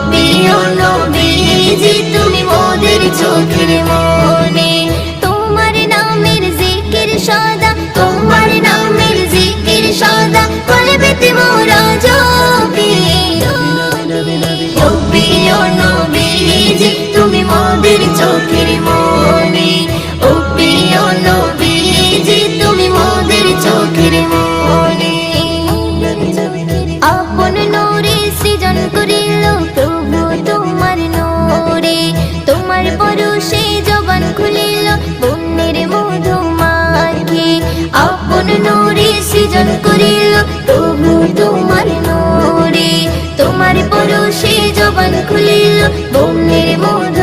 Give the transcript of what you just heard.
প্রিয় নবীজি তুমি মোদের চোখের মনি। তোমার নামের জিকির সদা, তোমার নামের জিকির সদা কলবেতে মোরা জপি। ও প্রিয় নবীজি তুমি মোদের চোখের মনি। ও প্রিয় নবীজি তুমি মোদের চোখের মনি। আপন নূরে সৃজন করিল প্রভু তোমার নূরে, তোমার পরশে জবান খুলিল বন্যের মধু মাখি। আপন নূরে সৃজন করিল প্রভু তোমার নূরে, তোমার পরশে জবান খুলিল বন্যের মধু